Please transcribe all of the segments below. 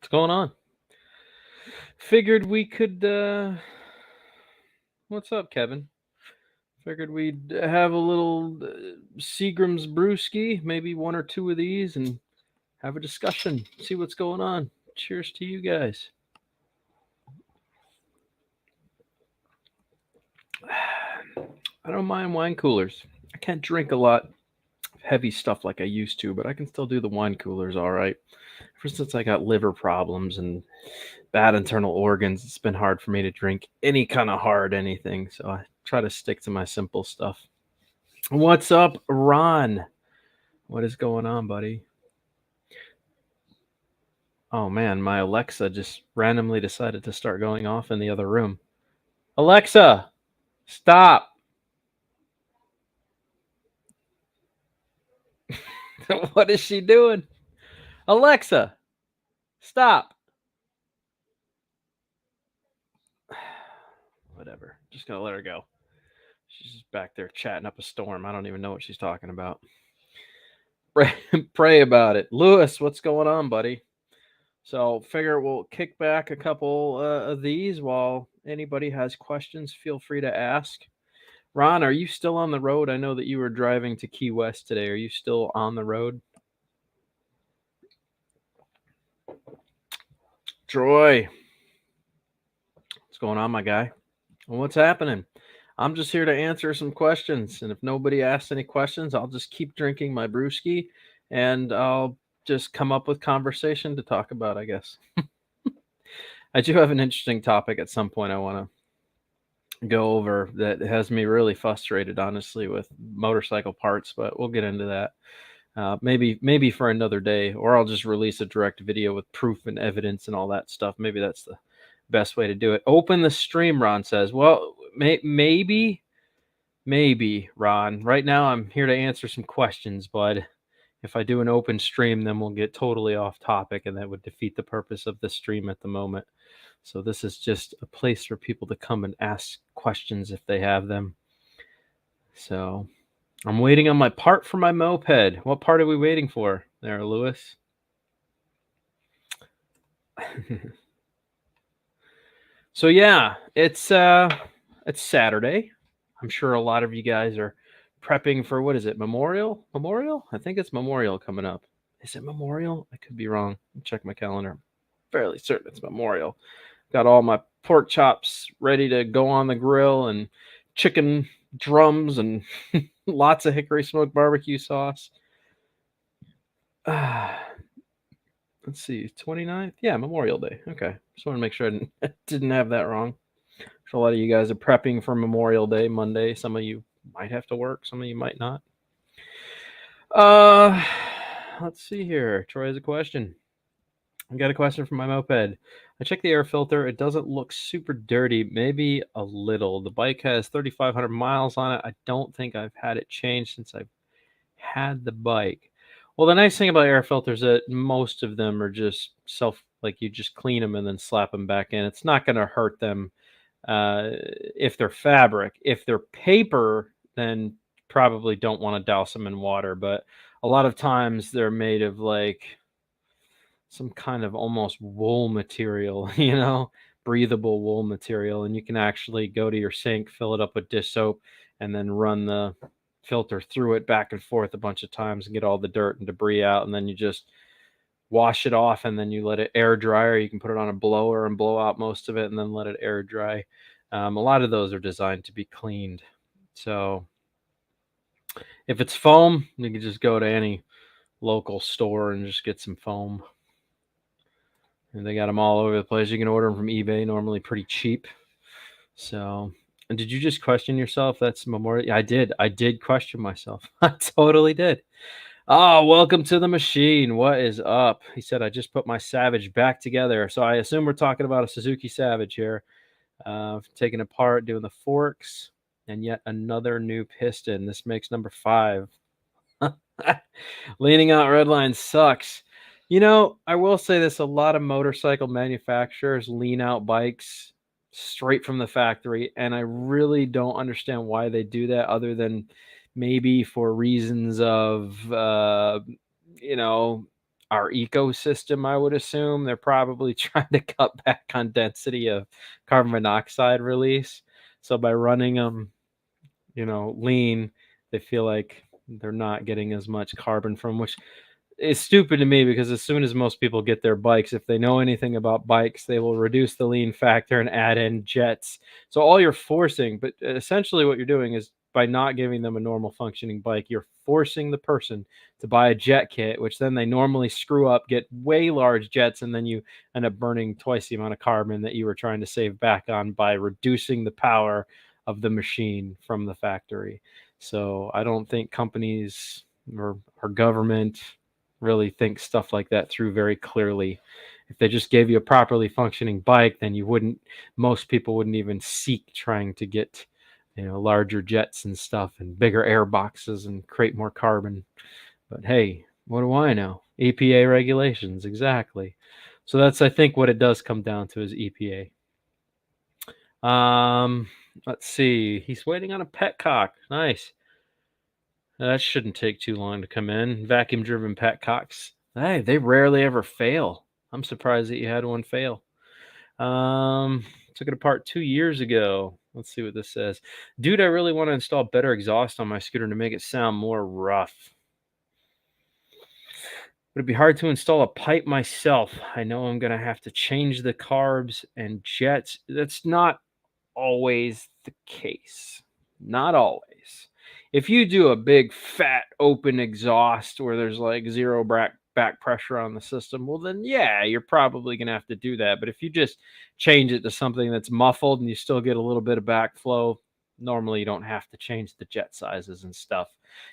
What's going on? Figured we could. What's up, Kevin? Figured we'd have a little Seagram's brewski, maybe one or two of these, and have a discussion. See what's going on. Cheers to you guys. I don't mind wine coolers. I can't drink a lot of heavy stuff like I used to, but I can still do the wine coolers all right. For instance, I got liver problems and bad internal organs. It's been hard for me to drink any kind of hard anything, so I try to stick to my simple stuff. What's up, Ron? What is going on, buddy? Oh man, my Alexa just randomly decided to start going off in the other room. Alexa, stop. What is she doing? Alexa, stop. Whatever. Just gonna let her go. She's just back there chatting up a storm. I don't even know what she's talking about. Pray about it. Lewis, what's going on, buddy? So figure we'll kick back a couple of these while anybody has questions. Feel free to ask. Ron, are you still on the road? I know that you were driving to Key West today. Are you still on the road? Troy, what's going on, my guy? Well, what's happening? I'm just here to answer some questions. And if nobody asks any questions, I'll just keep drinking my brewski and I'll just come up with conversation to talk about, I guess. I do have an interesting topic at some point I want to go over that has me really frustrated, honestly, with motorcycle parts, but we'll get into that. Maybe for another day, or I'll just release a direct video with proof and evidence and all that stuff. Maybe that's the best way to do it. Open the stream, Ron says. Well, maybe, Ron. Right now, I'm here to answer some questions, bud. If I do an open stream, then we'll get totally off topic, and that would defeat the purpose of the stream at the moment. So this is just a place for people to come and ask questions if they have them. So I'm waiting on my part for my moped. What part are we waiting for there, Lewis? So yeah, it's Saturday. I'm sure a lot of you guys are prepping for, what is it, Memorial? I think it's Memorial coming up. Is it Memorial? I could be wrong. I'll check my calendar. I'm fairly certain it's Memorial. Got all my pork chops ready to go on the grill and chicken drums and lots of hickory smoked barbecue sauce. Let's see, 29th? Yeah, Memorial Day. Okay. Just want to make sure I didn't have that wrong. So a lot of you guys are prepping for Memorial Day Monday. Some of you might have to work. Some of you might not. Let's see here. Troy has a question. I got a question from my moped. I checked the air filter. It doesn't look super dirty, maybe a little. The bike has 3,500 miles on it. I don't think I've had it changed since I've had the bike. Well, the nice thing about air filters is that most of them are just like you just clean them and then slap them back in. It's not going to hurt them if they're fabric. If they're paper, then probably don't want to douse them in water. But a lot of times they're made of like some kind of almost wool material, breathable wool material. And you can actually go to your sink, fill it up with dish soap, and then run the filter through it back and forth a bunch of times and get all the dirt and debris out. And then you just wash it off and then you let it air dry, or you can put it on a blower and blow out most of it and then let it air dry. A lot of those are designed to be cleaned. So if it's foam, you can just go to any local store and just get some foam. And they got them all over the place. You can order them from eBay, normally pretty cheap. So, and did you just question yourself? That's Memorial. I did question myself. I totally did. Oh, welcome to the machine. What is up? He said, I just put my Savage back together. So I assume we're talking about a Suzuki Savage here. Taking apart, doing the forks, and yet another new piston. This makes number 5. Leaning out redline sucks. I will say this, a lot of motorcycle manufacturers lean out bikes straight from the factory, and I really don't understand why they do that, other than maybe for reasons of our ecosystem, I would assume. They're probably trying to cut back on density of carbon monoxide release. So by running them, lean, they feel like they're not getting as much carbon from, which is stupid to me because as soon as most people get their bikes, if they know anything about bikes, they will reduce the lean factor and add in jets. So all you're forcing, but essentially what you're doing is by not giving them a normal functioning bike, you're forcing the person to buy a jet kit, which then they normally screw up, get way large jets, and then you end up burning twice the amount of carbon that you were trying to save back on by reducing the power of the machine from the factory. So I don't think companies or government really think stuff like that through very clearly. If they just gave you a properly functioning bike, then most people wouldn't even seek trying to get, larger jets and stuff and bigger air boxes and create more carbon. But hey, what do I know? EPA regulations, exactly. So that's, I think, what it does come down to is EPA. Let's see. He's waiting on a petcock. Nice. That shouldn't take too long to come in. Vacuum-driven petcocks. Hey, they rarely ever fail. I'm surprised that you had one fail. Took it apart 2 years ago. Let's see what this says. Dude, I really want to install better exhaust on my scooter to make it sound more rough. Would it be hard to install a pipe myself? I know I'm going to have to change the carbs and jets. That's not always the case. Not always. If you do a big fat open exhaust where there's like zero back pressure on the system, well then yeah, you're probably going to have to do that. But if you just change it to something that's muffled and you still get a little bit of backflow, normally you don't have to change the jet sizes and stuff.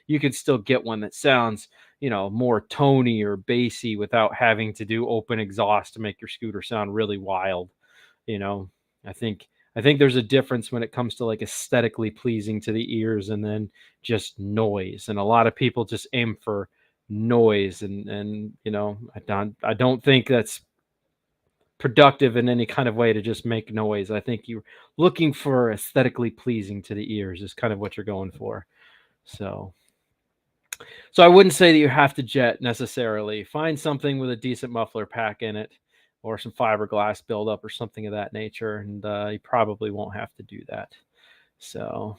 You can still get one that sounds, more tony or bassy without having to do open exhaust to make your scooter sound really wild. You know, I think I think there's a difference when it comes to like aesthetically pleasing to the ears and then just noise. And a lot of people just aim for noise and I don't think that's productive in any kind of way to just make noise. I think you're looking for aesthetically pleasing to the ears is kind of what you're going for. So so I wouldn't say that you have to jet necessarily. Find something with a decent muffler pack in it or some fiberglass buildup or something of that nature, and you probably won't have to do that. So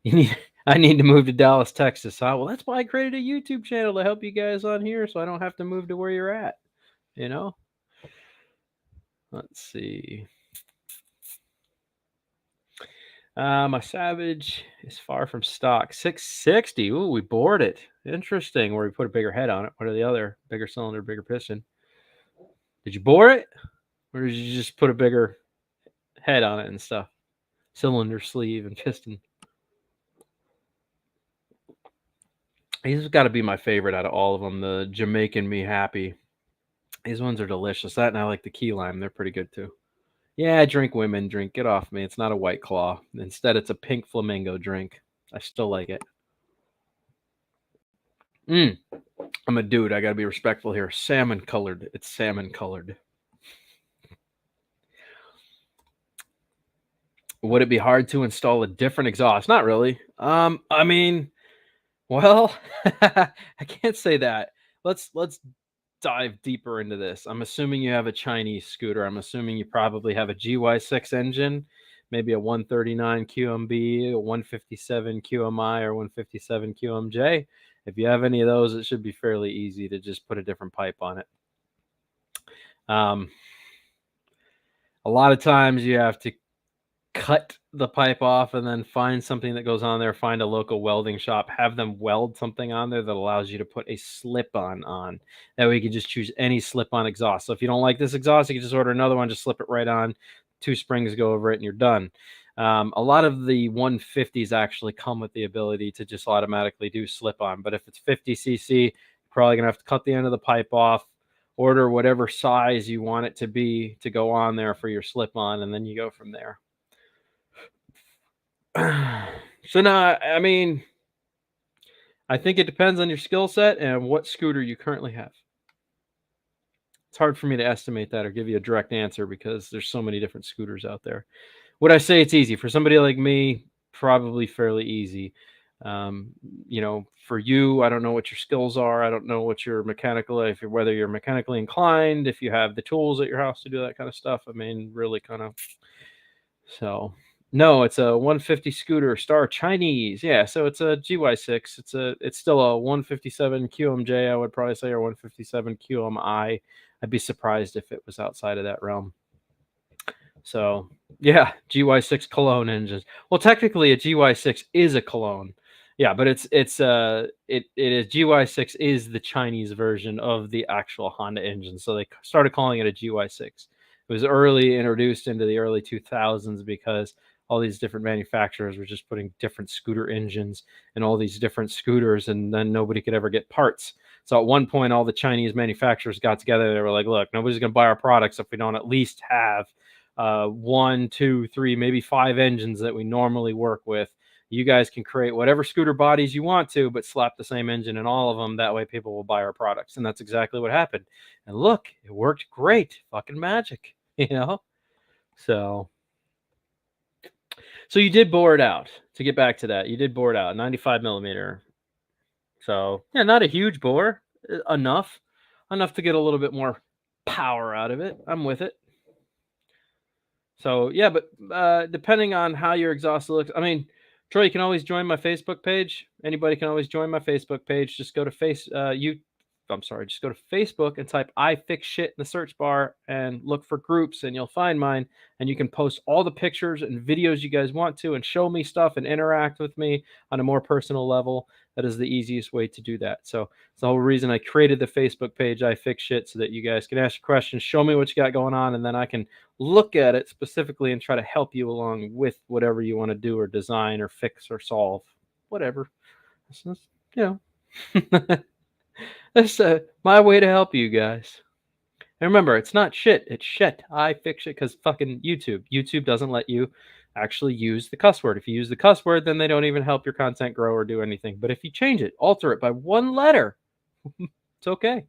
you need I need to move to Dallas, Texas. Huh? Well, that's why I created a YouTube channel to help you guys on here so I don't have to move to where you're at, you know? Let's see. My Savage is far from stock. 660. Ooh, we bored it. Interesting. Where we put a bigger head on it. What are the other? Bigger cylinder, bigger piston. Did you bore it? Or did you just put a bigger head on it and stuff? Cylinder, sleeve, and piston. These have got to be my favorite out of all of them. The Jamaican Me Happy. These ones are delicious. That and I like the key lime. They're pretty good too. Yeah, drink women drink. Get off me. It's not a White Claw. Instead, it's a pink flamingo drink. I still like it. I'm a dude. I got to be respectful here. Salmon colored. It's salmon colored. Would it be hard to install a different exhaust? Not really. I mean, well, I can't say that. Let's dive deeper into this. I'm assuming you have a Chinese scooter. I'm assuming you probably have a GY6 engine, maybe a 139 QMB, a 157 QMI, or 157 QMJ. If you have any of those, it should be fairly easy to just put a different pipe on it. A lot of times you have to cut the pipe off and then find something that goes on there, find a local welding shop, have them weld something on there that allows you to put a slip-on on. That way you can just choose any slip-on exhaust. So if you don't like this exhaust, you can just order another one, just slip it right on, 2 springs go over it, and you're done. A lot of the 150s actually come with the ability to just automatically do slip-on, but if it's 50cc, you're probably going to have to cut the end of the pipe off, order whatever size you want it to be to go on there for your slip-on, and then you go from there. So now, I mean, I think it depends on your skill set and what scooter you currently have. It's hard for me to estimate that or give you a direct answer because there's so many different scooters out there. Would I say it's easy? For somebody like me, probably fairly easy. Um, for you, I don't know what your skills are. I don't know what your mechanical, if you're whether you're mechanically inclined, if you have the tools at your house to do that kind of stuff. I mean, really kind of so. No, it's a 150 scooter, Star Chinese. Yeah, so it's a GY6. It's still a 157 QMJ, I would probably say, or 157 QMI. I'd be surprised if it was outside of that realm. So yeah, GY6 Cologne engines. Well, technically a GY6 is a Cologne. Yeah, but it is GY6 is the Chinese version of the actual Honda engine. So they started calling it a GY6. It was early introduced into the early 2000s because all these different manufacturers were just putting different scooter engines in all these different scooters, and then nobody could ever get parts. So at one point, all the Chinese manufacturers got together. They were like, "Look, nobody's going to buy our products if we don't at least have one, two, three, maybe five engines that we normally work with. You guys can create whatever scooter bodies you want to, but slap the same engine in all of them. That way people will buy our products." And that's exactly what happened. And look, it worked great. Fucking magic, you know? So, so you did bore it out. To get back to that, you did bore it out, 95 millimeter. So, yeah, not a huge bore, enough to get a little bit more power out of it. I'm with it. So yeah, but depending on how your exhaust looks, I mean, Troy, you can always join my Facebook page. Anybody can always join my Facebook page. Just go to just go to Facebook and type "I fix shit" in the search bar and look for groups, and you'll find mine. And you can post all the pictures and videos you guys want to, and show me stuff and interact with me on a more personal level. That is the easiest way to do that. So it's the whole reason I created the Facebook page "I fix shit," so that you guys can ask questions, show me what you got going on, and then I can look at it specifically and try to help you along with whatever you want to do or design or fix or solve, whatever. You know, that's my way to help you guys. And remember, it's not shit, it's shit. I fix it because fucking YouTube doesn't let you actually use the cuss word. If you use the cuss word, then they don't even help your content grow or do anything. But if you change it, alter it by one letter, it's okay.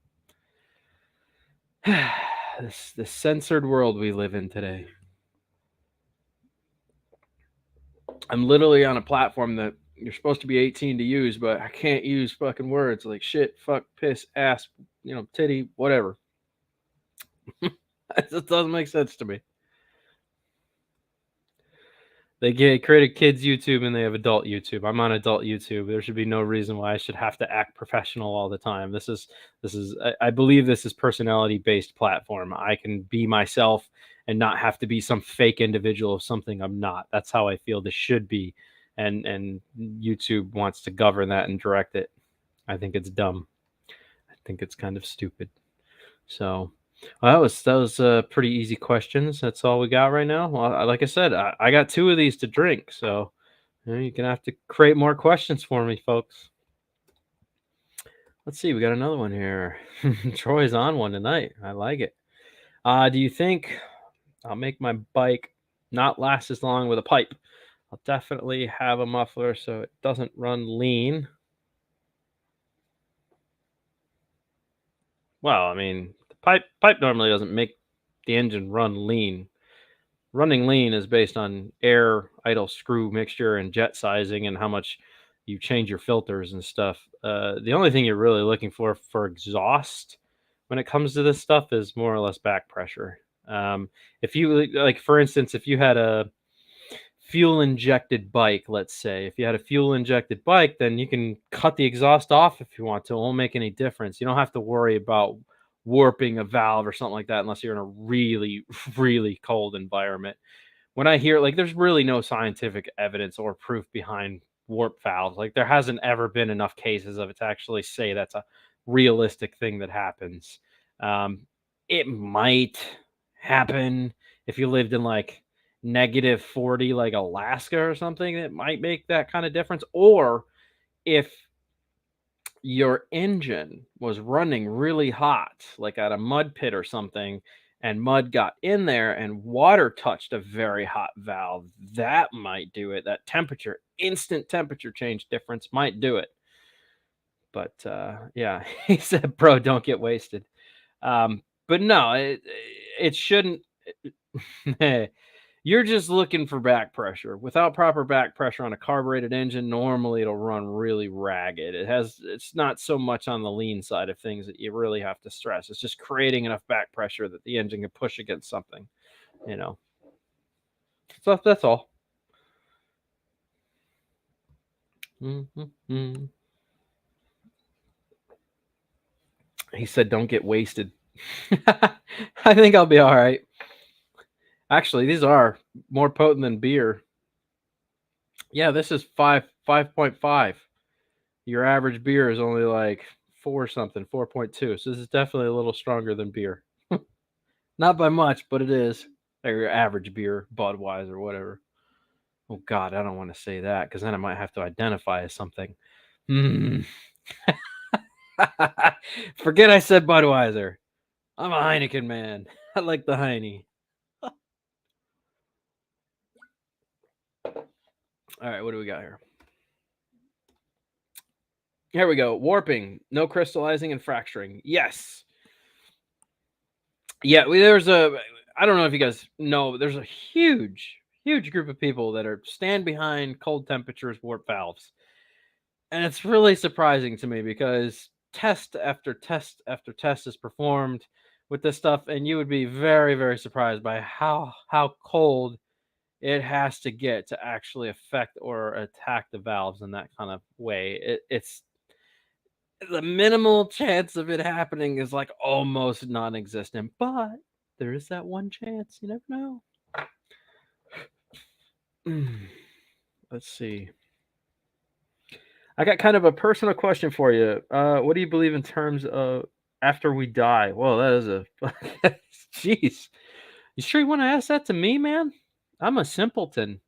This censored world we live in today. I'm literally on a platform that you're supposed to be 18 to use, but I can't use fucking words like shit, fuck, piss, ass, titty, whatever. It just doesn't make sense to me. They created kids YouTube and they have adult YouTube. I'm on adult YouTube. There should be no reason why I should have to act professional all the time. I believe this is personality based platform. I can be myself and not have to be some fake individual of something I'm not. That's how I feel this should be. And YouTube wants to govern that and direct it. I think it's dumb. I think it's kind of stupid. So well, that was pretty easy questions. That's all we got right now. Well, like I said, I got two of these to drink, so you're gonna have to create more questions for me, folks. Let's see, we got another one here. Troy's on one tonight. I like it. Do you think I'll make my bike not last as long with a pipe? I'll definitely have a muffler so it doesn't run lean. Well, I mean, the pipe normally doesn't make the engine run lean. Running lean is based on air, idle screw mixture, and jet sizing, and how much you change your filters and stuff. The only thing you're really looking for exhaust when it comes to this stuff is more or less back pressure. If you like, for instance, if you had a fuel injected bike, let's say, if you had a fuel injected bike, then you can cut the exhaust off if you want to. It won't make any difference. You don't have to worry about warping a valve or something like that unless you're in a really, really cold environment. When I hear like there's really no scientific evidence or proof behind warp valves. Like there hasn't ever been enough cases of it to actually say that's a realistic thing that happens. Um, it might happen if you lived in like -40 like Alaska or something. It might make that kind of difference. Or if your engine was running really hot, like at a mud pit or something, and mud got in there and water touched a very hot valve, that might do it. That temperature, instant temperature change difference might do it. But yeah, he said, "Bro, don't get wasted." But no, it shouldn't. You're just looking for back pressure. Without proper back pressure on a carbureted engine, normally it'll run really ragged. It's not so much on the lean side of things that you really have to stress. It's just creating enough back pressure that the engine can push against something, you know. So that's all. Mm-hmm. He said, "Don't get wasted." I think I'll be all right. Actually, these are more potent than beer. Yeah, this is 5.5. Your average beer is only like 4 something, 4.2. So this is definitely a little stronger than beer. Not by much, but it is. Or your average beer, Budweiser, or whatever. Oh God, I don't want to say that because then I might have to identify as something. Hmm. Forget I said Budweiser. I'm a Heineken man. I like the Heine. All right, what do we got here? Here we go. Warping, no crystallizing and fracturing. Yes. Yeah, there's a. I don't know if you guys know, there's a huge group of people that are stand behind cold temperatures warp valves, and it's really surprising to me because test after test after test is performed with this stuff, and you would be very surprised by how cold it has to get to actually affect or attack the valves in that kind of way. It's the minimal chance of it happening is like almost non-existent, but there is that one chance. You never know. Let's see. I got kind of a personal question for you. What do you believe in terms of after we die? Well, that is a jeez. You sure you want to ask that to me, man? I'm a simpleton.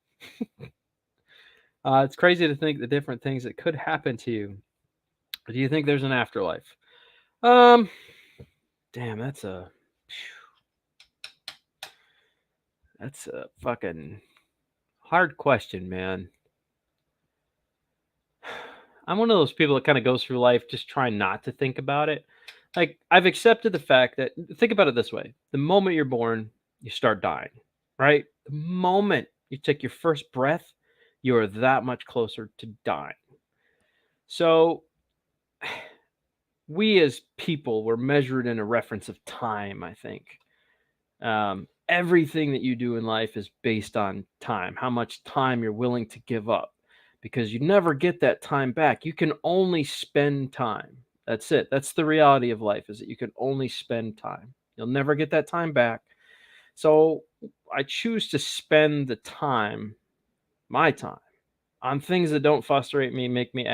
It's crazy to think the different things that could happen to you. Do you think there's an afterlife? Um, damn, that's a fucking hard question, man. I'm one of those people that kind of goes through life just trying not to think about it. Like, I've accepted the fact that, think about it this way: the moment you're born, you start dying, right? The moment you take your first breath, you are that much closer to dying. So, we as people were measured in a reference of time, I think. Everything that you do in life is based on time, how much time you're willing to give up, because you never get that time back. You can only spend time. That's it. That's the reality of life, is that you can only spend time. You'll never get that time back. So I choose to spend the time, my time, on things that don't frustrate me, make me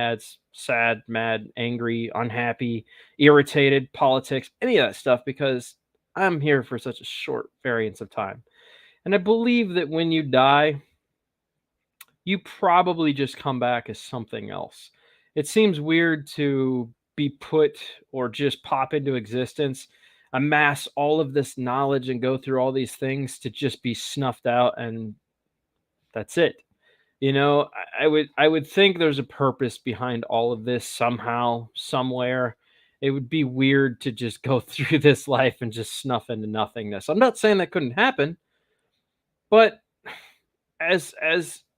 sad, mad, angry, unhappy, irritated, politics, any of that stuff, because I'm here for such a short variance of time. And I believe that when you die, you probably just come back as something else. It seems weird to be put or just pop into existence, amass all of this knowledge, and go through all these things to just be snuffed out and that's it. You know, I would think there's a purpose behind all of this somehow, somewhere. It would be weird to just go through this life and just snuff into nothingness. I'm not saying that couldn't happen, but as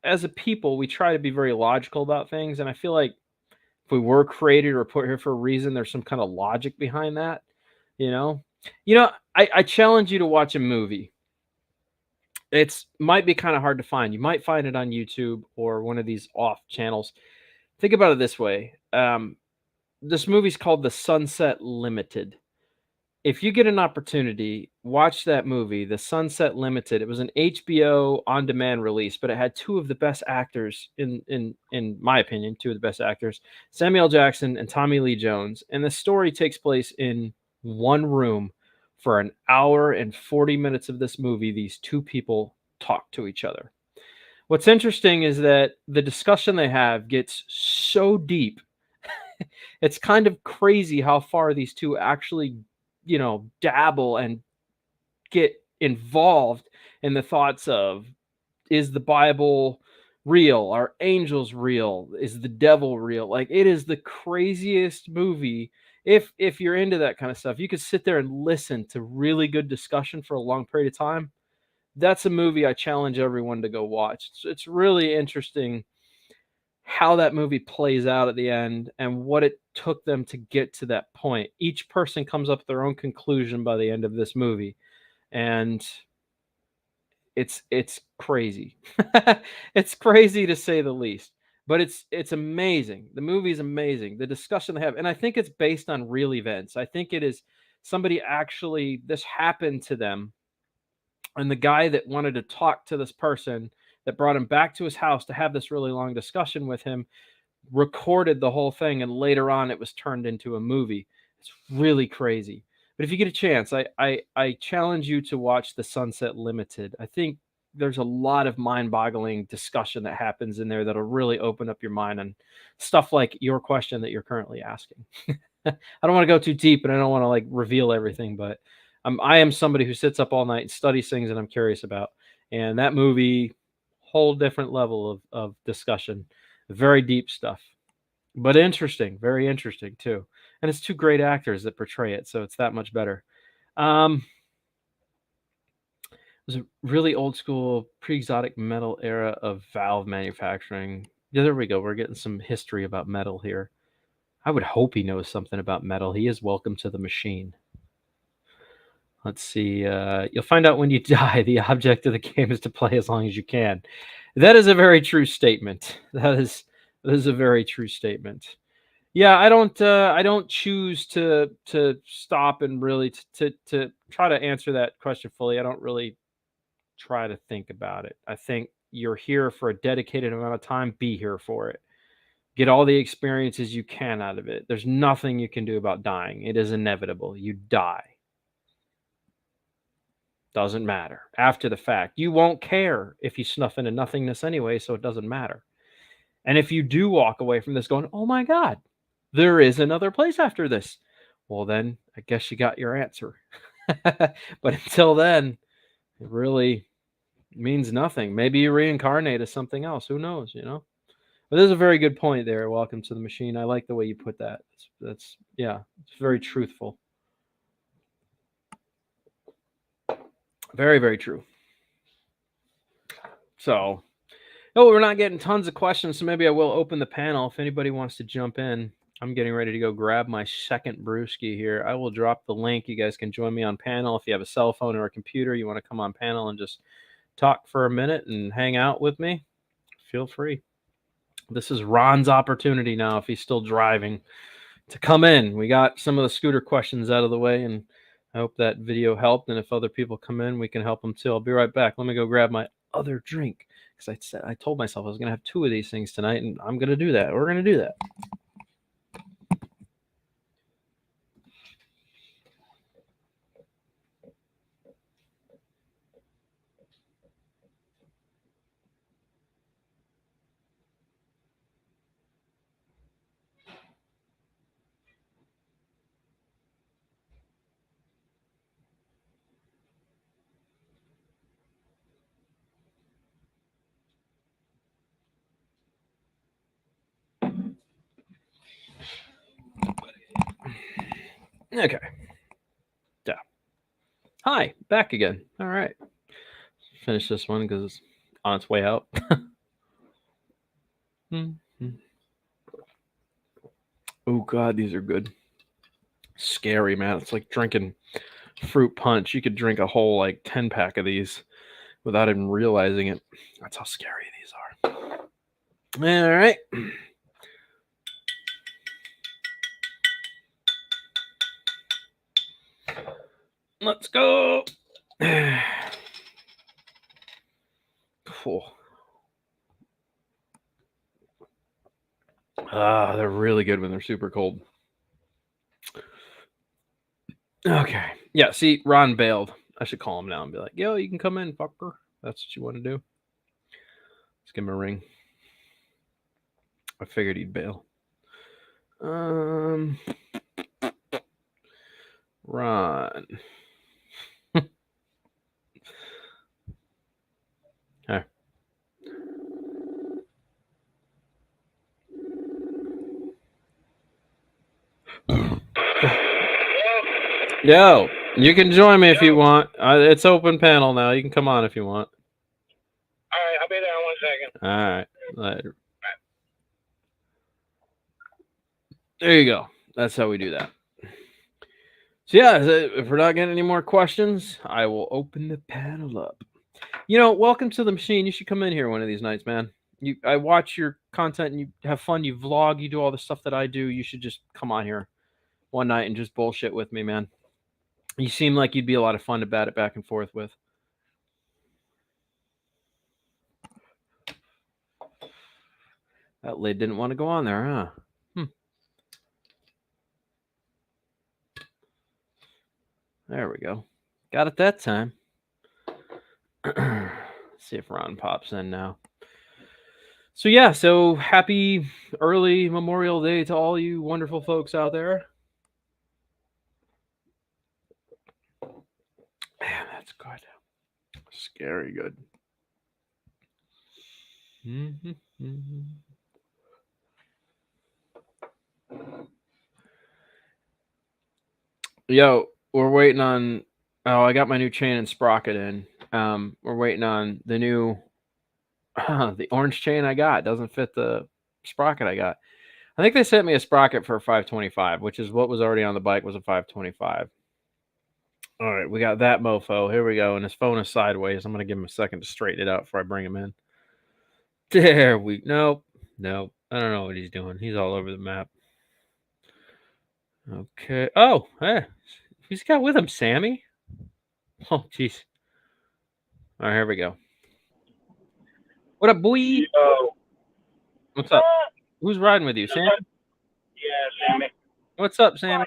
a people, we try to be very logical about things, and I feel like if we were created or put here for a reason, there's some kind of logic behind that. You know, I challenge you to watch a movie. It's might be kind of hard to find. You might find it on YouTube or one of these off channels. Think about it this way. This movie's called The Sunset Limited. If you get an opportunity, watch that movie, The Sunset Limited. It was an HBO on-demand release, but it had two of the best actors in my opinion, two of the best actors, Samuel Jackson and Tommy Lee Jones. And the story takes place in one room for an hour and 40 minutes of this movie. These two people talk to each other. What's interesting is that the discussion they have gets so deep. It's kind of crazy how far these two actually, dabble and get involved in the thoughts of, is the Bible real? Are angels real? Is the devil real? Like, it is the craziest movie. If you're into that kind of stuff, you could sit there and listen to really good discussion for a long period of time. that's a movie I challenge everyone to go watch. It's really interesting how that movie plays out at the end and what it took them to get to that point. Each person comes up with their own conclusion by the end of this movie, and it's crazy. It's crazy to say the least, but it's amazing. The movie's amazing. The discussion they have, and I think it's based on real events. I think it is somebody actually this happened to them, and the guy that wanted to talk to this person that brought him back to his house to have this really long discussion with him recorded the whole thing, and later on it was turned into a movie. It's really crazy. But if you get a chance, I challenge you to watch The Sunset Limited. I think there's a lot of mind-boggling discussion that happens in there that'll really open up your mind on stuff like your question that you're currently asking. I don't want to go too deep, and I don't want to like reveal everything, but I am somebody who sits up all night and studies things that I'm curious about. And that movie, whole different level of discussion, very deep stuff, but interesting, very interesting too. And it's two great actors that portray it, so it's that much better. It was a really old school pre-exotic metal era of valve manufacturing. Yeah, there we go. We're getting some history about metal here. I would hope he knows something about metal. He is welcome to the machine. Let's see. You'll find out when you die. The object of the game is to play as long as you can. That is a very true statement. That is a very true statement. Yeah, I don't choose to stop and really to try to answer that question fully. I don't really try to think about it. I think you're here for a dedicated amount of time. Be here for it. Get all the experiences you can out of it. There's nothing you can do about dying. It is inevitable. You die. Doesn't matter. After the fact, you won't care if you snuff into nothingness anyway, so it doesn't matter. And if you do walk away from this going, oh my God, there is another place after this, well, then I guess you got your answer. But until then, it really means nothing. Maybe you reincarnate as something else. Who knows, you know? But there's a very good point there. Welcome to the machine. I like the way you put that. That's yeah, it's very truthful. Very, very true. So, oh, we're not getting tons of questions, so maybe I will open the panel if anybody wants to jump in. I'm getting ready to go grab my second brewski here. I will drop the link. You guys can join me on panel. If you have a cell phone or a computer, you want to come on panel and just talk for a minute and hang out with me, feel free. This is Ron's opportunity now, if he's still driving, to come in. We got some of the scooter questions out of the way, and I hope that video helped. And if other people come in, we can help them too. I'll be right back. Let me go grab my other drink, because I told myself I was going to have two of these things tonight, and I'm going to do that. We're going to do that. Okay. Yeah. Hi, back again. All right. Finish this one because it's on its way out. Oh, God, these are good. Scary, man. It's like drinking fruit punch. You could drink a whole, like, 10-pack of these without even realizing it. That's how scary these are. All right. Let's go. Cool. Ah, they're really good when they're super cold. Okay. Yeah, see, Ron bailed. I should call him now and be like, yo, you can come in, fucker. That's what you want to do. Let's give him a ring. I figured he'd bail. Ron. Hey. Yo. You can join me if you want. It's open panel now. You can come on if you want. All right, I'll be there in 1 second. All right. Later. There you go. That's how we do that. So yeah, if we're not getting any more questions, I will open the panel up. Welcome to the machine. You should come in here one of these nights, man. I watch your content and you have fun. You vlog. You do all the stuff that I do. You should just come on here one night and just bullshit with me, man. You seem like you'd be a lot of fun to bat it back and forth with. That lid didn't want to go on there, huh? There we go. Got it that time. See if Ron pops in now. So yeah, happy early Memorial Day to all you wonderful folks out there. Man, that's good. Scary good. Yo, we're waiting on. Oh, I got my new chain and sprocket in. We're waiting on the new. The orange chain I got doesn't fit the sprocket I got. I think they sent me a sprocket for a 525, which is what was already on the bike was a 525. All right, we got that mofo. Here we go. And his phone is sideways. I'm going to give him a second to straighten it out before I bring him in. There we... Nope. I don't know what he's doing. He's all over the map. Okay. Oh, hey. Who's got with him? Sammy? Oh, jeez. All right, here we go. What up, boy? What's up? Who's riding with you, Sam? Yeah, Sammy. What's up, Sammy?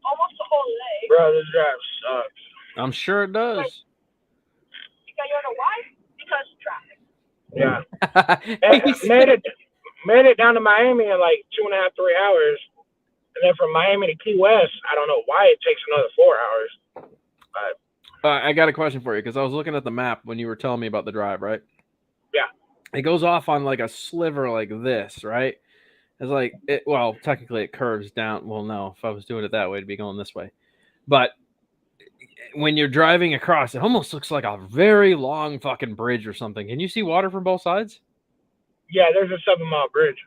Almost the whole day. Bro, this drive sucks. I'm sure it does. Because you know why? Because traffic. Yeah. made it down to Miami in like 2.5, 3 hours. And then from Miami to Key West, I don't know why it takes another 4 hours. But I got a question for you because I was looking at the map when you were telling me about the drive, right? Yeah. It goes off on like a sliver like this, right? It's like, well, technically it curves down. Well, no, if I was doing it that way, it'd be going this way. But when you're driving across, it almost looks like a very long fucking bridge or something. Can you see water from both sides? Yeah, there's a 7-mile bridge.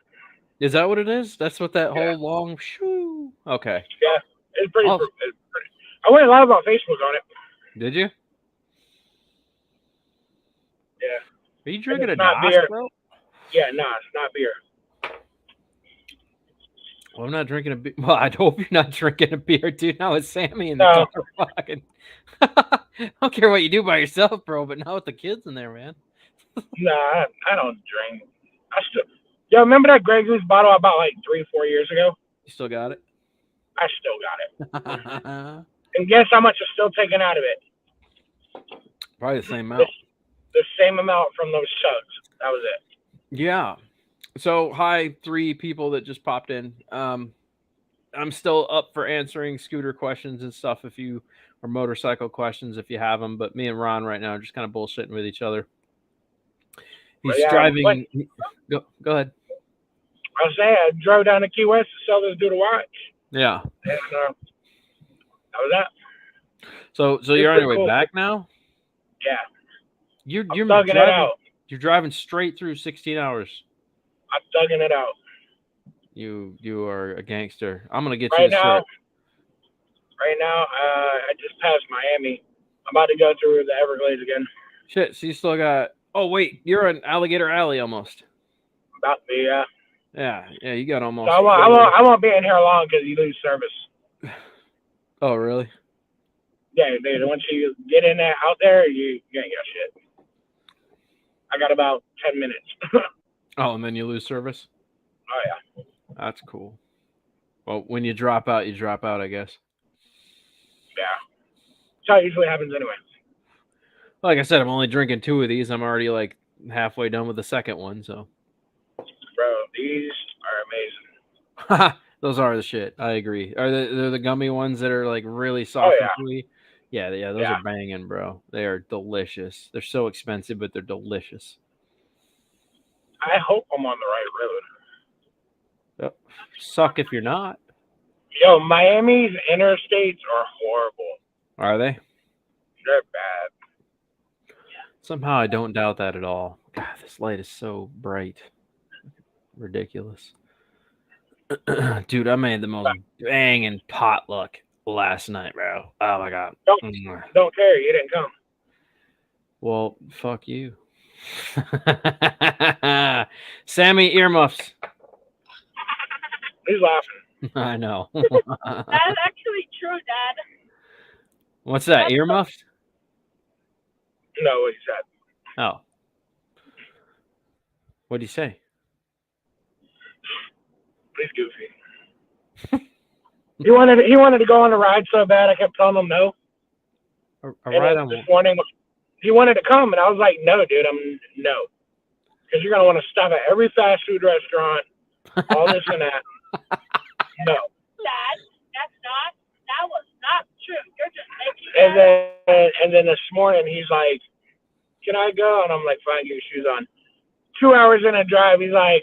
Is that what it is? That's what that whole long shoo. Okay. Yeah, it's pretty. I went live on Facebook on it. Did you? Yeah. Are you drinking a not DOS, beer, bro? Yeah, no, it's not beer. Well, I'm not drinking a beer. Well, I hope you're not drinking a beer, dude. Now it's Sammy in the car. Fucking. I don't care what you do by yourself, bro, but now with the kids in there, man. Nah, I don't drink. Yo, remember that Grey Goose bottle I bought like 3-4 years ago? You still got it? I still got it. And guess how much is still taken out of it? Probably the same amount. The same amount from those chugs. That was it. Yeah. So, hi, 3 people that just popped in. I'm still up for answering scooter questions and stuff or motorcycle questions if you have them. But me and Ron right now are just kind of bullshitting with each other. He's driving. Go ahead. I was saying, I drove down to Key West to sell this dude a watch. Yeah. And that was that. So you're on your way back now? Yeah. You're thugging it out. You're driving straight through 16 hours. I'm thugging it out. You are a gangster. I'm gonna get right you the now. shirt. Right now, I just passed Miami. I'm about to go through the Everglades again. Shit. So you still got? Oh wait, you're in Alligator Alley almost. About to be, yeah. Yeah. You got almost. So I won't be in here long because you lose service. Oh really? Yeah, dude. Once you get in there, out there, you ain't got shit. I got about 10 minutes. Oh, and then you lose service? Oh, yeah. That's cool. Well, when you drop out, I guess. Yeah. That's how it usually happens anyway. Like I said, I'm only drinking 2 of these. I'm already like halfway done with the second one, so. Bro, these are amazing. Those are the shit. I agree. They're the gummy ones that are like really soft and chewy? Yeah, those are banging, bro. They are delicious. They're so expensive, but they're delicious. I hope I'm on the right road. Suck if you're not. Yo, Miami's interstates are horrible. Are they? They're bad. Somehow I don't doubt that at all. God, this light is so bright. Ridiculous. Dude, I made the most banging potluck last night, bro. Oh my god. Don't care. You didn't come. Well, fuck you. Sammy, earmuffs. He's laughing. I know. That is actually true, Dad. What's that? Earmuffs? No, what he said. Oh. What'd he say? He's goofy. he wanted to go on a ride so bad. I kept telling him no. A ride on this morning, he wanted to come, and I was like, no, dude, no. Because you're going to want to stop at every fast food restaurant, all this and that. No. Dad, that was not true. You're just making And then this morning, he's like, can I go? And I'm like, fine, get your shoes on. 2 hours in a drive, he's like,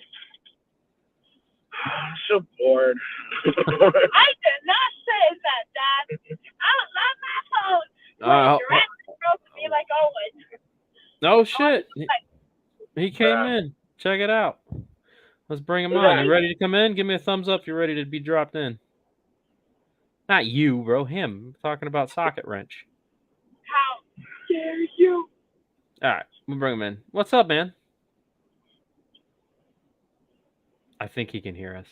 I'm so bored. I did not say that, Dad. I don't love my phone. You're supposed to be like always. Oh, shit. He came in. Check it out. Let's bring him on. You ready to come in? Give me a thumbs up if you're ready to be dropped in. Not you, bro. Him. I'm talking about Socket Wrench. How dare you? All right. We'll bring him in. What's up, man? I think he can hear us.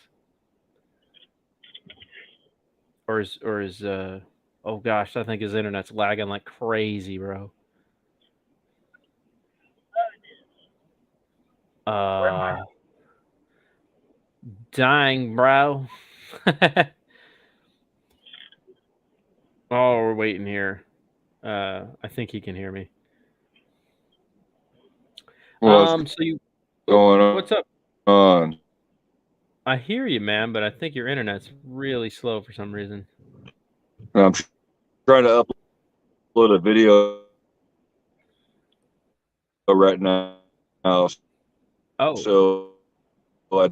Or is oh gosh, I think his internet's lagging like crazy, bro. Dying, bro. Oh, we're waiting here. I think he can hear me. So you going on? What's up? On. I hear you, man, but I think your internet's really slow for some reason. I'm trying to upload a video right now. Oh. So I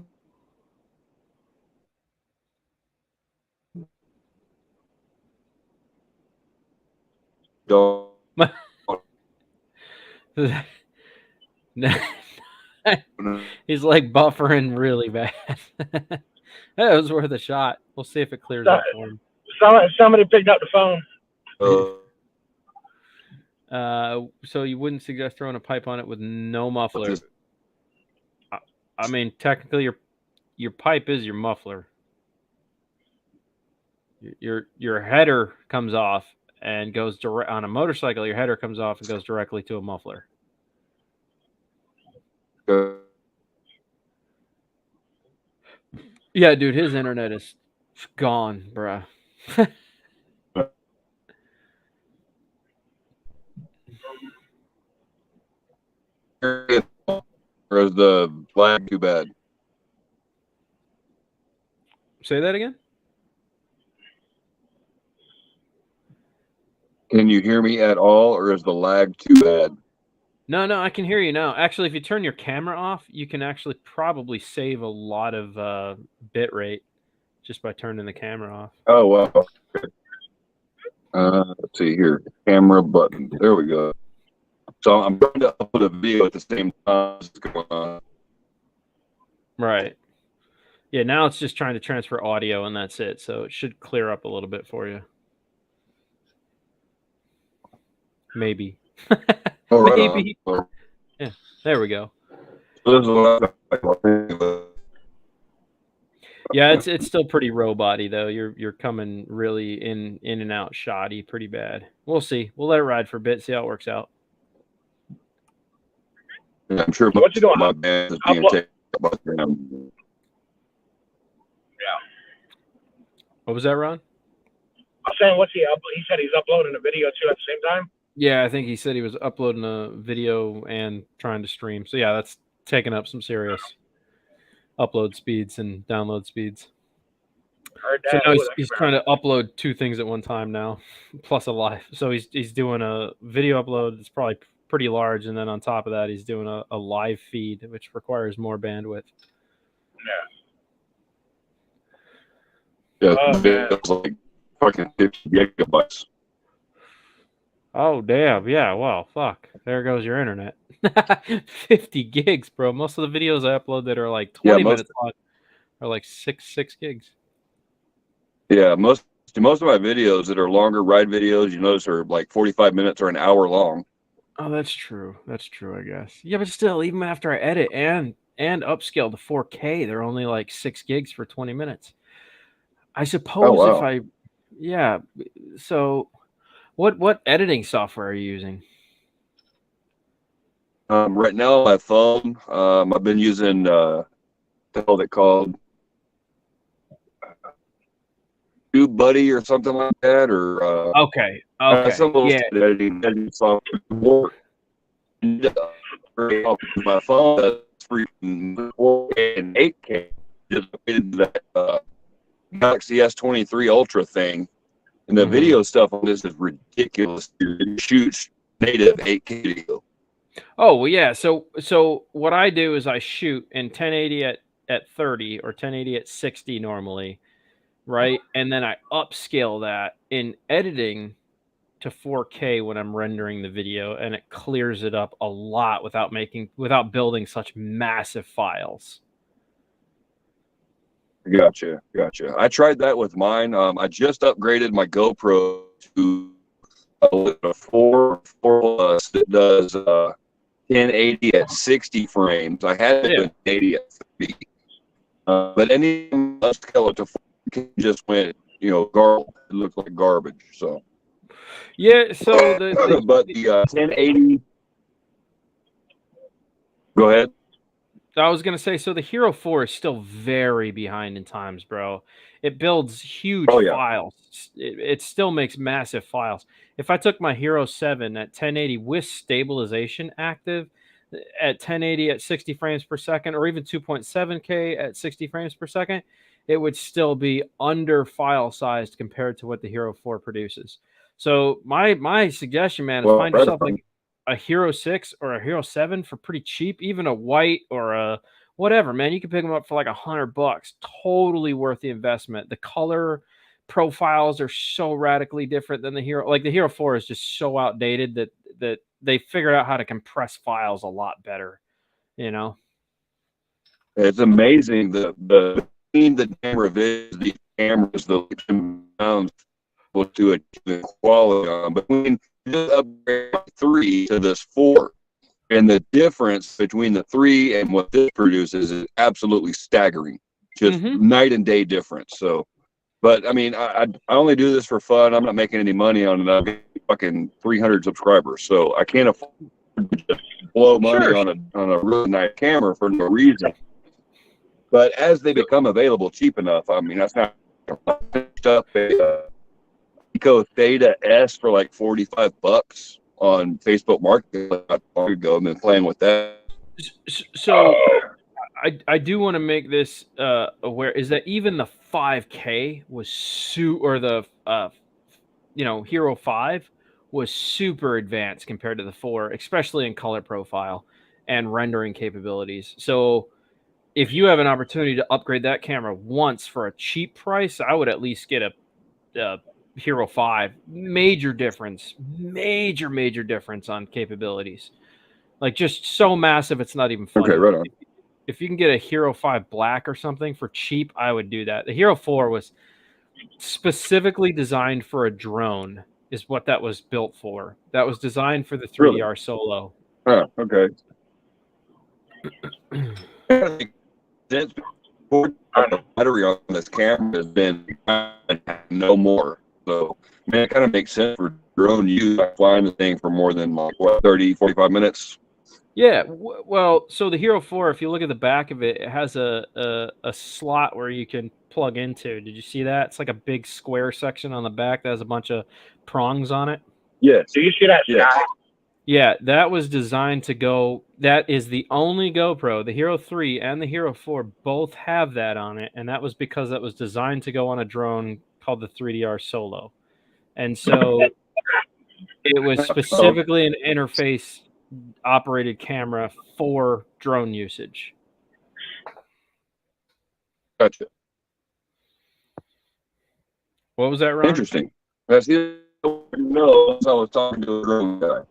don't. He's like buffering really bad. That was worth a shot. We'll see if it clears up for him. Somebody picked up the phone. So you wouldn't suggest throwing a pipe on it with no muffler? I mean, technically, your pipe is your muffler. Your header comes off and goes direct on a motorcycle. Your header comes off and goes directly to a muffler. Yeah, dude, his internet is gone, bruh. Or is the lag too bad? Say that again? Can you hear me at all, or is the lag too bad? No, I can hear you now. Actually, if you turn your camera off, you can actually probably save a lot of bit rate just by turning the camera off. Oh, wow. Let's see here. Camera button. There we go. So I'm trying to upload a video at the same time as it's going on. Right. Yeah, now it's just trying to transfer audio, and that's it. So it should clear up a little bit for you. Maybe. Maybe. Yeah, there we go. Yeah, it's still pretty robot-y though. You're coming really in and out shoddy pretty bad. We'll see. We'll let it ride for a bit, see how it works out. Yeah, I'm sure what you doing? My band is being taken by them. Yeah. What was that, Ron? I'm saying, what's he up? He said he's uploading a video too at the same time. Yeah, I think he said he was uploading a video and trying to stream. So yeah, that's taking up some serious upload speeds and download speeds. So now he's trying to upload two things at one time now, plus a live. So he's doing a video upload that's probably pretty large, and then on top of that, he's doing a live feed, which requires more bandwidth. Yeah, Oh, the video was like fucking 50 gigabytes. Oh, damn. Yeah, well, fuck. There goes your internet. 50 gigs, bro. Most of the videos I upload that are like Yeah, 20 minutes long are like six gigs. most of my videos that are longer ride videos, you notice, are like 45 minutes or an hour long. Oh, that's true. That's true, I guess. Yeah, but still, even after I edit and upscale to 4K, they're only like 6 gigs for 20 minutes. I Oh suppose if wow. yeah. So, what editing software are you using? Right now on my phone, I've been using the hell they called TubeBuddy or something like that, or Okay. Okay. some little Yeah. editing software. My phone does freaking 4K and 8K. Just upgraded to that Galaxy S23 Ultra thing, and the video stuff on this is ridiculous. It shoots native 8K video. Oh, well, yeah. So what I do is I shoot in 1080 at 30 or 1080 at 60 normally, right? And then I upscale that in editing to 4K when I'm rendering the video, and it clears it up a lot without building such massive files. Gotcha. I tried that with mine. I just upgraded my GoPro to a 4 plus that does 1080 at 60 frames. I had it Yeah. with 80 at 30, but any upscale it to 4K just went, garbage. It looked like garbage. So, Yeah, so but the 1080. Go ahead. I was gonna say, so the Hero 4 is still very behind in times, bro. It builds huge Oh yeah. files. It still makes massive files. If I took my Hero 7 at 1080 with stabilization active at 1080 at 60 frames per second, or even 2.7K at 60 frames per second, it would still be under file sized compared to what the Hero 4 produces. So my suggestion, man, is Well, find right yourself on. like a Hero 6 or a Hero 7 for pretty cheap, even a white or a whatever, man. You can pick them up for like $100. Totally worth the investment. The color profiles are so radically different than the Hero. Like the Hero 4 is just so outdated that they figured out how to compress files a lot better, you know? It's amazing the camera viz, these cameras, the sounds to a quality on between just upgrade 3 to this 4, and the difference between the 3 and what this produces is absolutely staggering, just night and day difference. So, but I mean, I only do this for fun. I'm not making any money on it. I've got fucking 300 subscribers, so I can't afford to just blow money on a really nice camera for no reason. But as they become available cheap enough, I mean, that's not stuff. Eco Theta S for like $45 on Facebook Market not long ago. I've been playing with that. So I do want to make this aware is that even the 5K was or the Hero 5 was super advanced compared to the 4, especially in color profile and rendering capabilities. So if you have an opportunity to upgrade that camera once for a cheap price, I would at least get a Hero 5. Major difference on capabilities. Like just so massive, it's not even Okay, funny. right on. If you can get a Hero 5 Black or something for cheap, I would do that. The Hero 4 was specifically designed for a drone, is what that was built for. That was designed for the 3DR Solo. Huh, okay. The battery on this camera has been no more. So, man, it kind of makes sense for drone use. Flying the thing for more than like, 30, 45 minutes. Yeah, well, so the Hero 4, if you look at the back of it, it has a slot where you can plug into. Did you see that? It's like a big square section on the back that has a bunch of prongs on it. Yes. Do you see that sky? Yeah, that was designed to go. That is the only GoPro. The Hero 3 and the Hero 4 both have that on it, and that was because that was designed to go on a drone called the 3DR Solo. And so it was specifically an interface operated camera for drone usage. Gotcha. What was that, Ron? Interesting. That's the no. I was talking to a drone guy.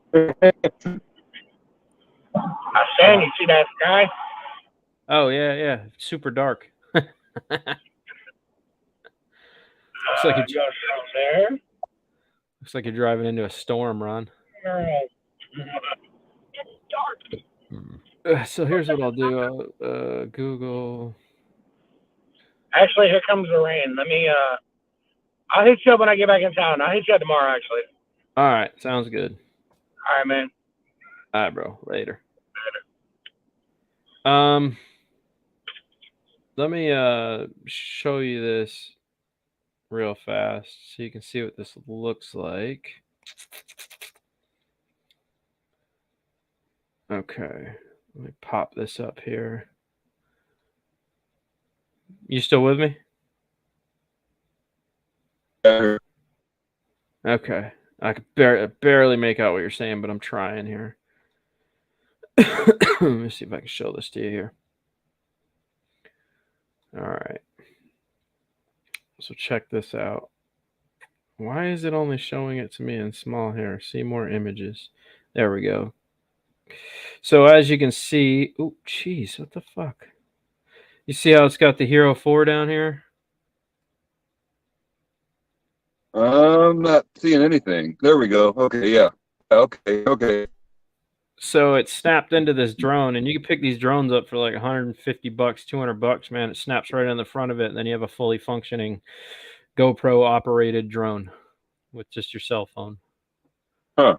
Sam, you see that sky? Oh yeah, super dark. Looks like You got something there? looks like you're driving into a storm, Ron. It's dark. So here's what I'll do. Google. Actually, here comes the rain. Let me. I'll hit you up when I get back in town. I'll hit you up tomorrow. Actually. All right, sounds good. All right, man. All right, bro. Later. Let me show you this real fast so you can see what this looks like. Okay, let me pop this up here. You still with me? Okay, I could barely make out what you're saying, but I'm trying here. Let me see if I can show this to you here. All right. So check this out. Why is it only showing it to me in small here? See more images. There we go. So as you can see, oh, jeez, what the fuck? You see how it's got the Hero 4 down here? I'm not seeing anything. There we go. Okay, yeah. Okay. So it snapped into this drone, and you can pick these drones up for like $150, $200, man. It snaps right on the front of it, and then you have a fully functioning GoPro operated drone with just your cell phone. Huh.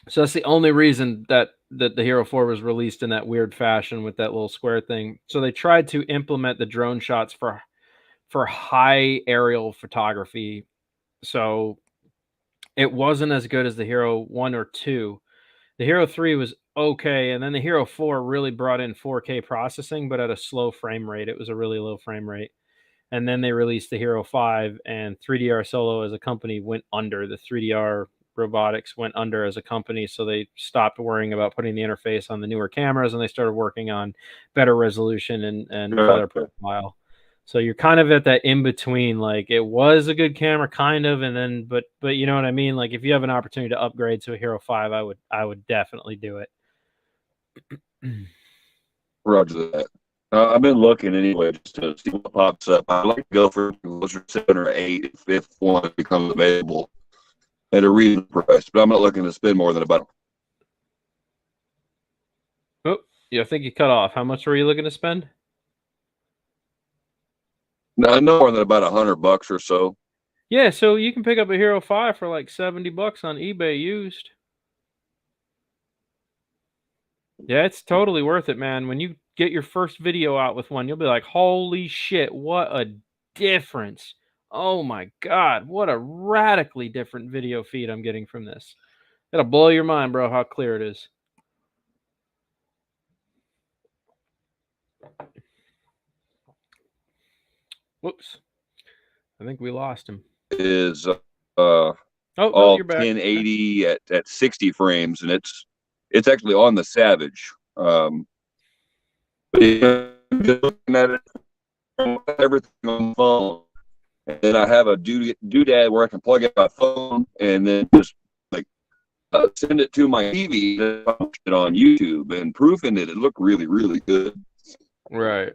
So that's the only reason that the Hero 4 was released in that weird fashion with that little square thing. So they tried to implement the drone shots for high aerial photography. So it wasn't as good as the Hero 1 or 2. The Hero 3 was okay, and then the Hero 4 really brought in 4K processing, but at a slow frame rate. It was a really low frame rate. And then they released the Hero 5, and 3DR Solo as a company went under. The 3DR Robotics went under as a company, so they stopped worrying about putting the interface on the newer cameras, and they started working on better resolution and color profile. So you're kind of at that in between. Like, it was a good camera, kind of, and then but you know what I mean. Like, if you have an opportunity to upgrade to a Hero 5, I would definitely do it. Roger that. I've been looking anyway just to see what pops up. I'd like to go for closer to 7 or 8 if one becomes available at a reasonable price, but I'm not looking to spend more than about. Oh, yeah, I think you cut off. How much were you looking to spend? No more than about $100 or so. Yeah, so you can pick up a Hero 5 for like $70 on eBay used. Yeah, it's totally worth it, man. When you get your first video out with one, you'll be like, holy shit, what a difference. Oh my God, what a radically different video feed I'm getting from this. It'll blow your mind, bro, how clear it is. Whoops. I think we lost him. Is oh, all you're back. 1080 at 60 frames, and it's actually on the Savage. But just looking at it, everything on the phone, and then I have a doodad where I can plug in my phone and then just like send it to my TV and watch it on YouTube, and proofing it looked really, really good. Right.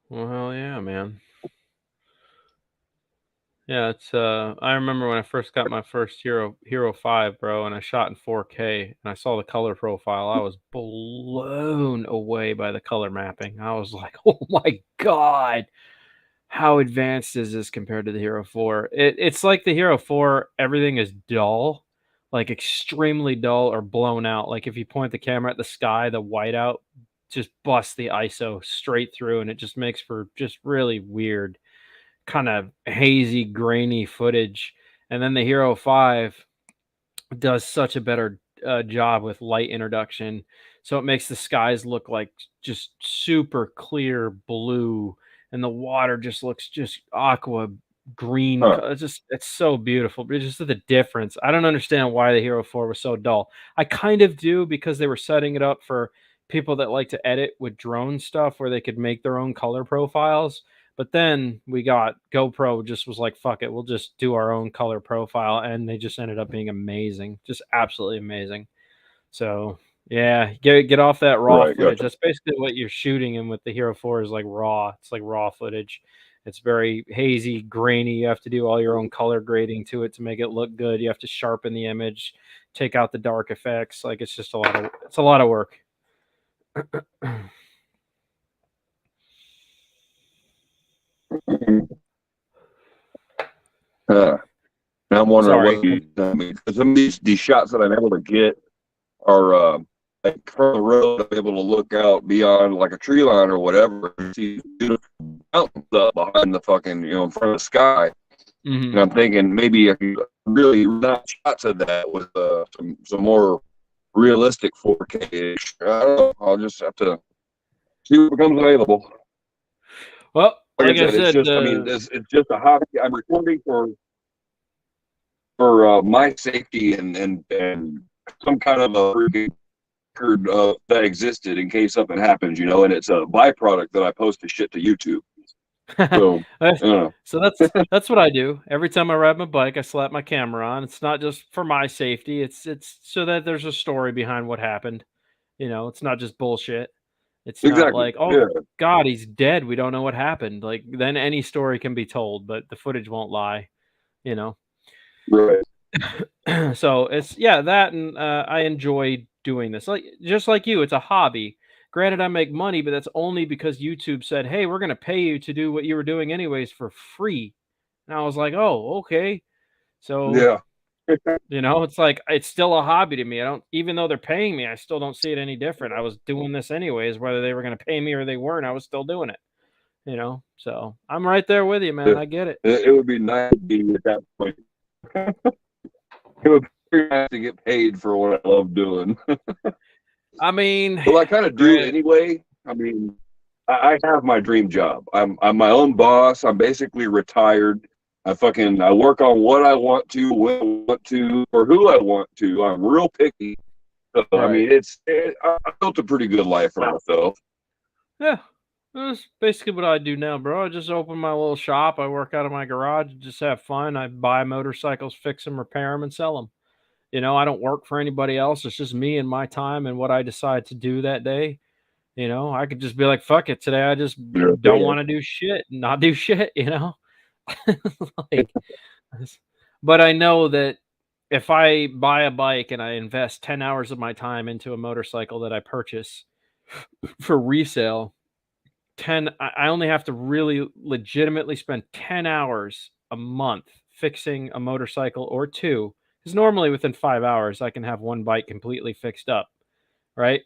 Well, hell yeah, man. Yeah, it's I remember when I first got my first Hero 5, bro, and I shot in 4K and I saw the color profile. I was blown away by the color mapping. I was like, "Oh my God. How advanced is this compared to the Hero 4?" It's like the Hero 4, everything is dull, like extremely dull or blown out. Like if you point the camera at the sky, the whiteout just busts the ISO straight through, and it just makes for just really weird, kind of hazy, grainy footage. And then the Hero 5 does such a better job with light introduction. So it makes the skies look like just super clear blue, and the water just looks just aqua green. It's so beautiful. But just the difference. I don't understand why the Hero 4 was so dull. I kind of do, because they were setting it up for people that like to edit with drone stuff where they could make their own color profiles. But then we got GoPro just was like, fuck it, we'll just do our own color profile. And they just ended up being amazing, just absolutely amazing. So yeah, get off that raw Right, footage. gotcha. That's basically what you're shooting in with the Hero 4 is like raw. It's like raw footage. It's very hazy, grainy. You have to do all your own color grading to it to make it look good. You have to sharpen the image, take out the dark effects. Like it's just a lot of work. Now I'm wondering Sorry. what you tell me, because some of these shots that I'm able to get are like from the road. I'm able to look out beyond like a tree line or whatever and see beautiful mountains up behind the fucking, in front of the sky. And I'm thinking maybe I could really not shots of that with some more realistic 4K. I don't know. I'll just have to see what becomes available. Well, Like like I I said, said, it's just a hobby. I'm recording for my safety and some kind of a record that existed in case something happens, and it's a byproduct that I post the shit to YouTube. So, so that's what I do. Every time I ride my bike, I slap my camera on. It's not just for my safety. It's so that there's a story behind what happened. It's not just bullshit. It's not exactly. like, oh Yeah. God, he's dead. We don't know what happened. Like then any story can be told, but the footage won't lie. Right. So it's that, and I enjoy doing this. Like just like you, it's a hobby. Granted, I make money, but that's only because YouTube said, "Hey, we're going to pay you to do what you were doing anyways for free." And I was like, "Oh, okay." So, Yeah. it's like it's still a hobby to me. I don't, even though they're paying me, I still don't see it any different. I was doing this anyways, whether they were going to pay me or they weren't. I was still doing it. So I'm right there with you, man. I get it. It would be nice to be at that point. It would be nice to get paid for what I love doing. I mean, well, I kind of do anyway. I mean, I have my dream job. I'm my own boss. I'm basically retired. I work on what I want to, when I want to, or who I want to. I'm real picky. So, right. I mean, I built a pretty good life for myself. Yeah. That's basically what I do now, bro. I just open my little shop. I work out of my garage, just have fun. I buy motorcycles, fix them, repair them, and sell them. I don't work for anybody else. It's just me and my time and what I decide to do that day. I could just be like, fuck it. Today I just don't want to do shit, not do shit, like, but I know that if I buy a bike and I invest 10 hours of my time into a motorcycle that I purchase for resale, I only have to really legitimately spend 10 hours a month fixing a motorcycle or two. Because normally within 5 hours, I can have one bike completely fixed up, right?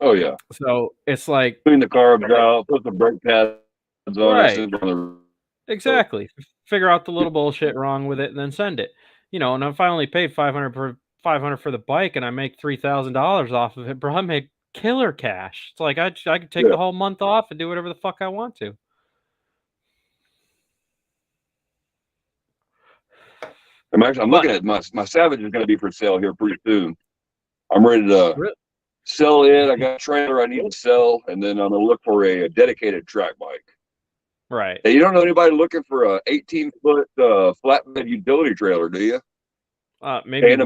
Oh, yeah. So it's like, clean the carbs out, put the brake pads on right. it. Exactly. Figure out the little bullshit wrong with it and then send it. And if I only paid $500 for the bike and I make $3,000 off of it, bro, I make killer cash. It's like I could take the whole month off and do whatever the fuck I want to. I'm looking at my Savage is going to be for sale here pretty soon. I'm ready to sell it. I got a trailer I need to sell, and then I'm going to look for a dedicated track bike. Right. Hey, you don't know anybody looking for a 18-foot flatbed utility trailer, do you? Maybe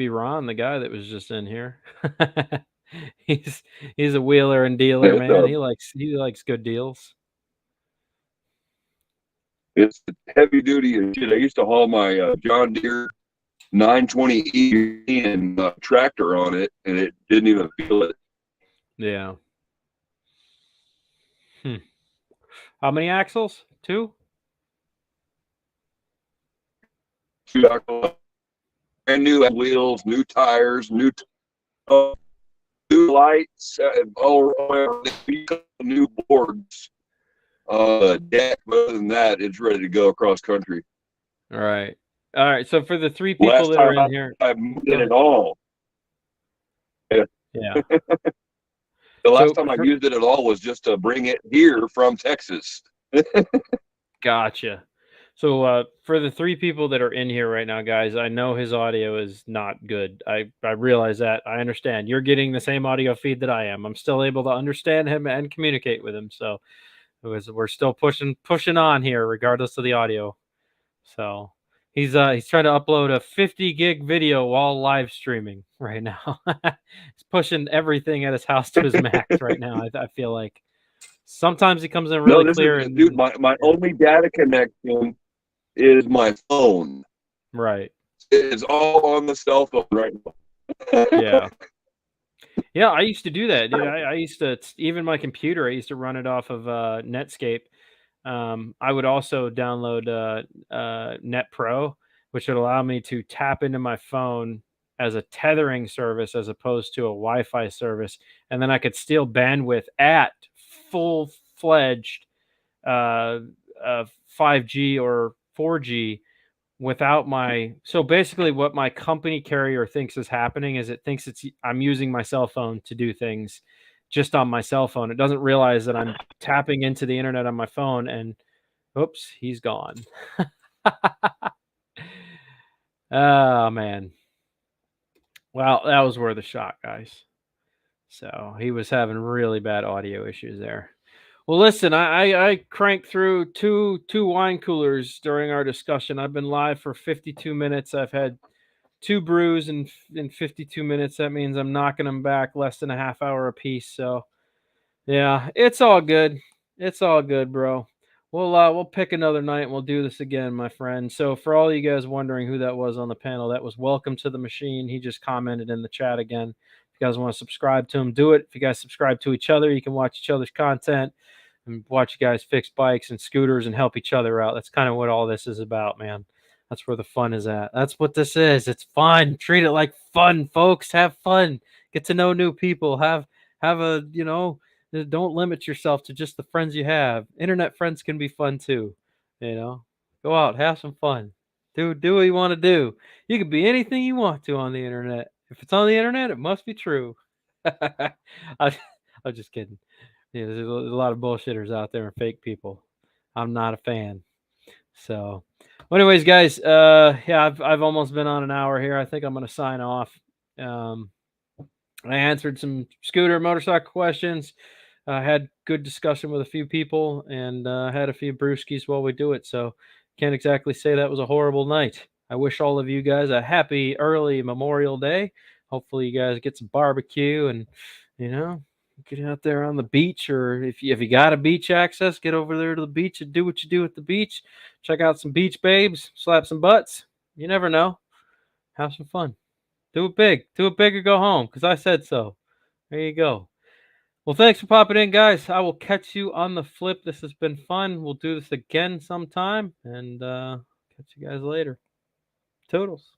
Ron, the guy that was just in here. he's a wheeler and dealer, man. He likes good deals. It's heavy duty and shit. I used to haul my John Deere 920E and tractor on it, and it didn't even feel it. Yeah. How many axles? 2? 2 axles. Brand new wheels, new tires, new lights, new boards. Deck. Other than that, it's ready to go across country. All right. So for the 3 people that are in here, I did it all. Yeah. The last time I used it at all was just to bring it here from Texas. Gotcha. So for the 3 people that are in here right now, guys, I know his audio is not good. I realize that. I understand. You're getting the same audio feed that I am. I'm still able to understand him and communicate with him. So we're still pushing on here, regardless of the audio. So he's trying to upload a 50 gig video while live streaming right now. He's pushing everything at his house to his max right now. I feel like sometimes he comes in really No, this clear is, and dude, my yeah, only data connection is my phone. right. It's all on the cell phone right now. Yeah. Yeah, I used to do that, dude. I used to even my computer, I used to run it off of Netscape. I would also download Net Pro, which would allow me to tap into my phone as a tethering service as opposed to a Wi-Fi service, and then I could steal bandwidth at full-fledged uh, 5G or 4G without my. So basically what my company carrier thinks is happening is it thinks I'm using my cell phone to do things just on my cell phone. It doesn't realize that I'm tapping into the internet on my phone, and oops, he's gone. Oh man. Well, that was worth a shot, guys. So he was having really bad audio issues there. Well, listen, I cranked through two wine coolers during our discussion. I've been live for 52 minutes. I've had 2 brews in 52 minutes. That means I'm knocking them back less than a half hour apiece. So yeah, it's all good. It's all good, bro. We'll pick another night and we'll do this again, my friend. So for all you guys wondering who that was on the panel, that was Welcome to the Machine. He just commented in the chat again. If you guys want to subscribe to him, do it. If you guys subscribe to each other, you can watch each other's content and watch you guys fix bikes and scooters and help each other out. That's kind of what all this is about, man. That's where the fun is at. That's what this is. It's fun. Treat it like fun, folks. Have fun. Get to know new people. Have a, don't limit yourself to just the friends you have. Internet friends can be fun too. Go out, have some fun. Do what you want to do. You can be anything you want to on the internet. If it's on the internet, it must be true. I'm just kidding. Yeah, there's a lot of bullshitters out there and fake people. I'm not a fan. So, well, anyways, guys, yeah, I've almost been on an hour here. I think I'm gonna sign off. I answered some scooter motorcycle questions. Had good discussion with a few people and had a few brewskis while we do it. So can't exactly say that was a horrible night. I wish all of you guys a happy early Memorial Day. Hopefully you guys get some barbecue and get out there on the beach, or if you got a beach access, get over there to the beach and do what you do at the beach. Check out some beach babes, slap some butts. You never know. Have some fun. Do it big. Do it big or go home, because I said so. There you go. Well, thanks for popping in, guys. I will catch you on the flip. This has been fun. We'll do this again sometime, and catch you guys later. Toodles.